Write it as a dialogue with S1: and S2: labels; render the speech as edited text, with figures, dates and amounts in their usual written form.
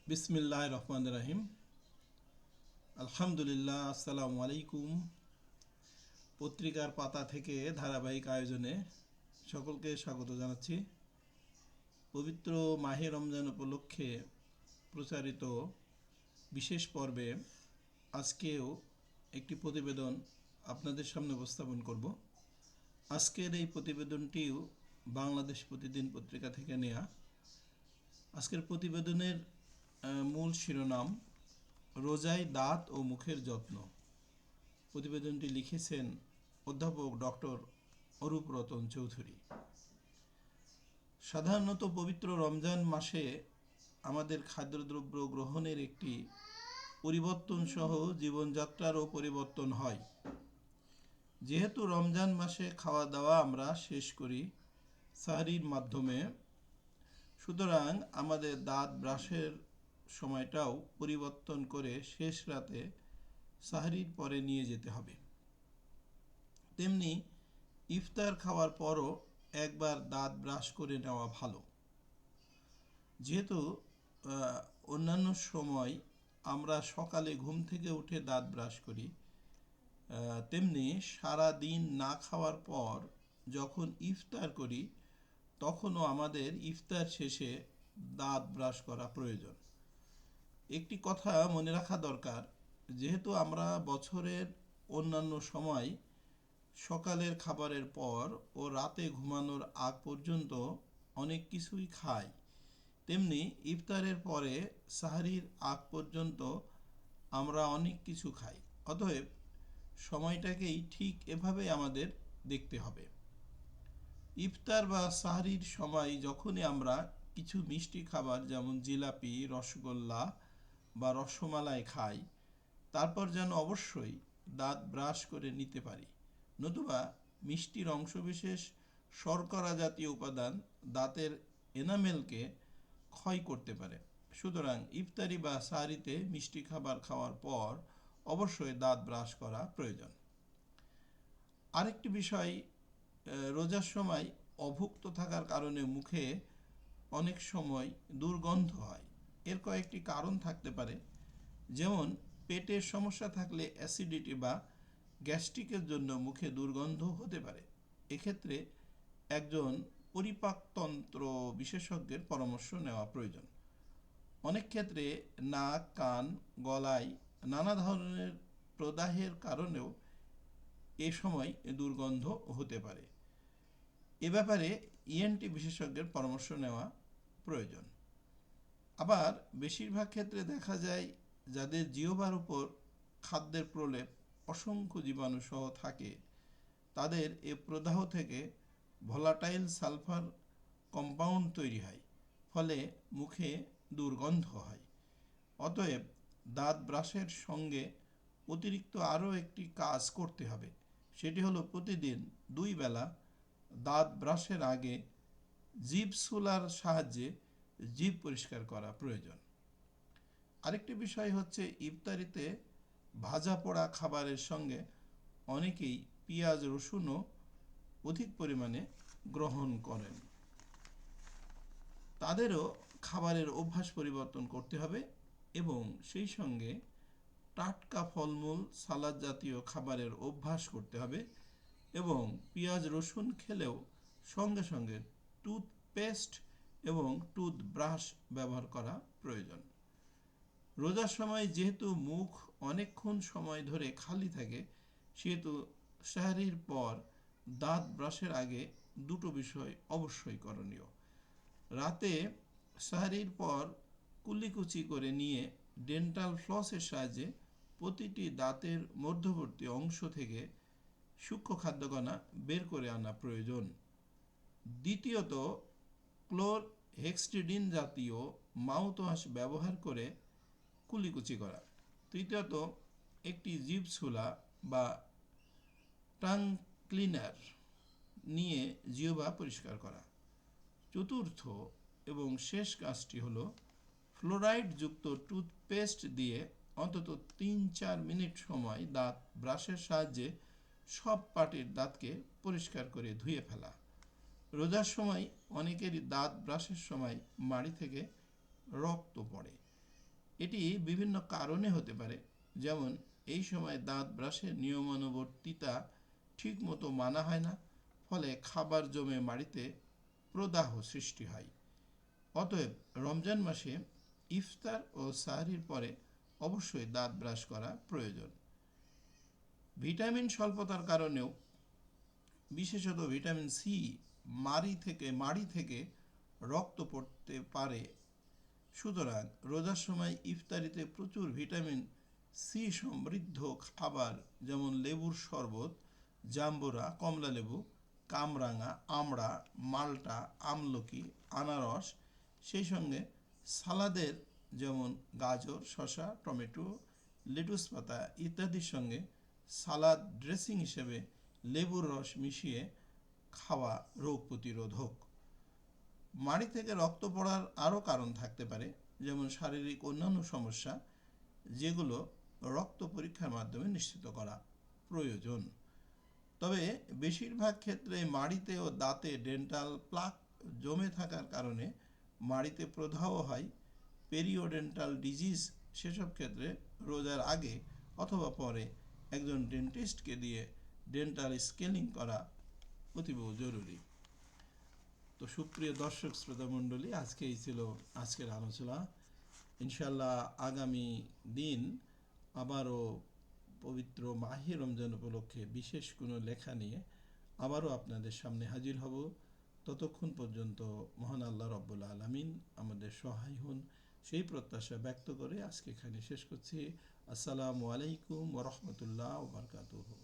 S1: বিসমিল্লাহির রহমানির রহিম। আলহামদুলিল্লাহ, আসসালামু আলাইকুম। পত্রিকার পাতা থেকে ধারাবাহিক আয়োজনে সকলকে স্বাগত জানাচ্ছি। পবিত্র মাহে রমজান উপলক্ষে প্রচারিত বিশেষ পর্বে আজকেও একটি প্রতিবেদন আপনাদের সামনে উপস্থাপন করব। আজকের এই প্রতিবেদনটিও বাংলাদেশ প্রতিদিন পত্রিকা থেকে নেয়া। আজকের প্রতিবেদনের মূল শিরোনাম রোজায় দাঁত ও মুখের যত্ন। প্রতিবেদনটি লিখেছেন অধ্যাপক ডক্টর অরূপ রতন চৌধুরী। সাধারণত পবিত্র রমজান মাসে আমাদের খাদ্যদ্রব্য গ্রহণের একটি পরিবর্তন সহ জীবনযাত্রারও পরিবর্তন হয়। যেহেতু রমজান মাসে খাওয়া দাওয়া আমরা শেষ করি সাহরির মাধ্যমে, সুতরাং আমাদের দাঁত ব্রাশের সময়টাও পরিবর্তন করে শেষ রাতে সাহরির পরে নিয়ে যেতে হবে। তেমনি ইফতার খাওয়ার পরও একবার দাঁত ব্রাশ করে নেওয়া ভালো। যেহেতু অন্যান্য সময় আমরা সকালে ঘুম থেকে উঠে দাঁত ব্রাশ করি, তেমনি সারা দিন না খাওয়ার পর যখন ইফতার করি তখনও আমাদের ইফতার শেষে দাঁত ব্রাশ করা প্রয়োজন। একটি কথা মনে রাখা দরকার, যেহেতু আমরা বছরের অন্যান্য সময় সকালের খাবারের পর ও রাতে ঘুমানোর আগ পর্যন্ত অনেক কিছুই খাই, তেমনি ইফতারের পরে সাহরির আগ পর্যন্ত আমরা অনেক কিছু খাই। অতএব সময়টাকেই ঠিক এভাবে আমাদের দেখতে হবে। ইফতার বা সাহরির সময় যখনই আমরা কিছু মিষ্টি খাবার যেমন জিলাপি, রসগোল্লা বা রসমালাই খাই, তারপর যেন অবশ্যই দাঁত ব্রাশ করে নিতে পারি, নতুবা মিষ্টির অংশবিশেষ শর্করা জাতীয় উপাদান দাঁতের এনামেলকে ক্ষয় করতে পারে। সুতরাং ইফতারি বা সাহরিতে মিষ্টি খাবার খাওয়ার পর অবশ্যই দাঁত ব্রাশ করা প্রয়োজন। আরেকটি বিষয়, রোজার সময় অভুক্ত থাকার কারণে মুখে অনেক সময় দুর্গন্ধ হয়। এর কয়েকটি কারণ থাকতে পারে, যেমন পেটের সমস্যা থাকলে অ্যাসিডিটি বা গ্যাস্ট্রিকের জন্য মুখে দুর্গন্ধ হতে পারে। এক্ষেত্রে একজন পরিপাকতন্ত্র বিশেষজ্ঞের পরামর্শ নেওয়া প্রয়োজন। অনেক ক্ষেত্রে নাক, কান, গলায় নানা ধরনের প্রদাহের কারণেও এ সময় দুর্গন্ধ হতে পারে। এ ব্যাপারে ইএনটি বিশেষজ্ঞের পরামর্শ নেওয়া প্রয়োজন। আবার বেশিরভাগ ক্ষেত্রে দেখা যায় যাদের জিহ্বার উপর খাদ্যের প্রলেপ অসংখ্য জীবাণু সহ থাকে, তাদের এ প্রদাহ থেকে ভোলাটাইল সালফার কম্পাউন্ড তৈরি হয়, ফলে মুখে দুর্গন্ধ হয়। অতএব দাঁত ব্রাশের সঙ্গে অতিরিক্ত আরও একটি কাজ করতে হবে। সেটি হলো প্রতিদিন 2 বেলা দাঁত ব্রাশের আগে জিভ সুলার সাহায্যে জিভ পরিষ্কার করা প্রয়োজন। আরেকটি বিষয় হচ্ছে, ইফতারিতে ভাজা পোড়া খাবারের সঙ্গে অনেকেই পেঁয়াজ রসুনও অধিক পরিমাণে গ্রহণ করেন। তাদেরও খাবারের অভ্যাস পরিবর্তন করতে হবে এবং সেই সঙ্গে টাটকা ফলমূল, সালাদ জাতীয় খাবারের অভ্যাস করতে হবে এবং পেঁয়াজ রসুন খেলেও সঙ্গে সঙ্গে টুথপেস্ট এবং টুথব্রাশ ব্যবহার করা প্রয়োজন। রোজার সময় যেহেতু মুখ অনেকক্ষণ সময় ধরে খালি থাকে, সেহেতু সাহরির পর দাঁত ব্রাশের আগে দুটো বিষয় অবশ্যই করণীয়। রাতে সাহরির পর কুলিকুচি করে নিয়ে ডেন্টাল ফ্লসের সাহায্যে প্রতিটি দাঁতের মধ্যবর্তী অংশ থেকে সূক্ষ্ম খাদ্যকণা বের করে আনা প্রয়োজন। দ্বিতীয়ত, ক্লোরহেক্সিডিন জাতীয় মাউথওয়াশ ব্যবহার করে কুলিকুচি করা। তৃতীয়ত, একটি জিভ সুলা বা টাং ক্লিনার নিয়ে জিহ্বা পরিষ্কার করা। চতুর্থ এবং শেষ কাজটি হলো ফ্লোরাইড যুক্ত টুথপেস্ট দিয়ে অন্তত 3-4 মিনিট সময় দাঁত ব্রাশের সাহায্যে সব পাটির দাঁতকে পরিষ্কার করে ধুয়ে ফেলা। রোজার সময় অনেকেরই দাঁত ব্রাশের সময় মাড়ি থেকে রক্ত পড়ে। এটি বিভিন্ন কারণে হতে পারে, যেমন এই সময় দাঁত ব্রাশের নিয়মানুবর্তিতা ঠিকমতো মানা হয় না, ফলে খাবার জমে মাড়িতে প্রদাহ সৃষ্টি হয়। অতএব রমজান মাসে ইফতার ও সাহরির পরে অবশ্যই দাঁত ব্রাশ করা প্রয়োজন। ভিটামিন স্বল্পতার কারণেও, বিশেষত ভিটামিন সি, মাড়ি থেকে রক্ত পড়তে পারে। সুতরাং রোজার সময় ইফতারিতে প্রচুর ভিটামিন সি সমৃদ্ধ খাবার যেমন লেবুর শরবত, জাম্বুরা, কমলালেবু, কামরাঙা, আমড়া, মাল্টা, আমলকি, আনারস, সেই সঙ্গে সালাদের যেমন গাজর, শসা, টমেটো, লেটুস পাতা ইত্যাদির সঙ্গে সালাদ ড্রেসিং হিসেবে লেবুর রস মিশিয়ে খাওয়া রোগ প্রতিরোধক। মাড়ি থেকে রক্ত পড়ার আরও কারণ থাকতে পারে, যেমন শারীরিক অন্যান্য সমস্যা, যেগুলো রক্ত পরীক্ষার মাধ্যমে নিশ্চিত করা প্রয়োজন। তবে বেশিরভাগ ক্ষেত্রে মাড়িতে ও দাঁতে ডেন্টাল প্লাক জমে থাকার কারণে মাড়িতে প্রদাহ হয়। পেরিওডেন্টাল ডিজিজ, সেসব ক্ষেত্রে রোজার আগে অথবা পরে একজন ডেন্টিস্টকে দিয়ে ডেন্টাল স্কেলিং করা অতীব জরুরি। তো সুপ্রিয় দর্শক শ্রোতা মণ্ডলী, আজকে এই ছিল আজকের আলোচনা। ইনশাল্লাহ আগামী দিন আবারও পবিত্র মাহে রমজান উপলক্ষে বিশেষ কোনো লেখা নিয়ে আবারও আপনাদের সামনে হাজির হব। ততক্ষণ পর্যন্ত মহান আল্লাহ রব্বুল আলামিন আমাদের সহায় হন, সেই প্রত্যাশা ব্যক্ত করে আজকে এখানে শেষ করছি। আসসালামু আলাইকুম ওয়া রাহমাতুল্লাহি ওয়া বারাকাতুহু।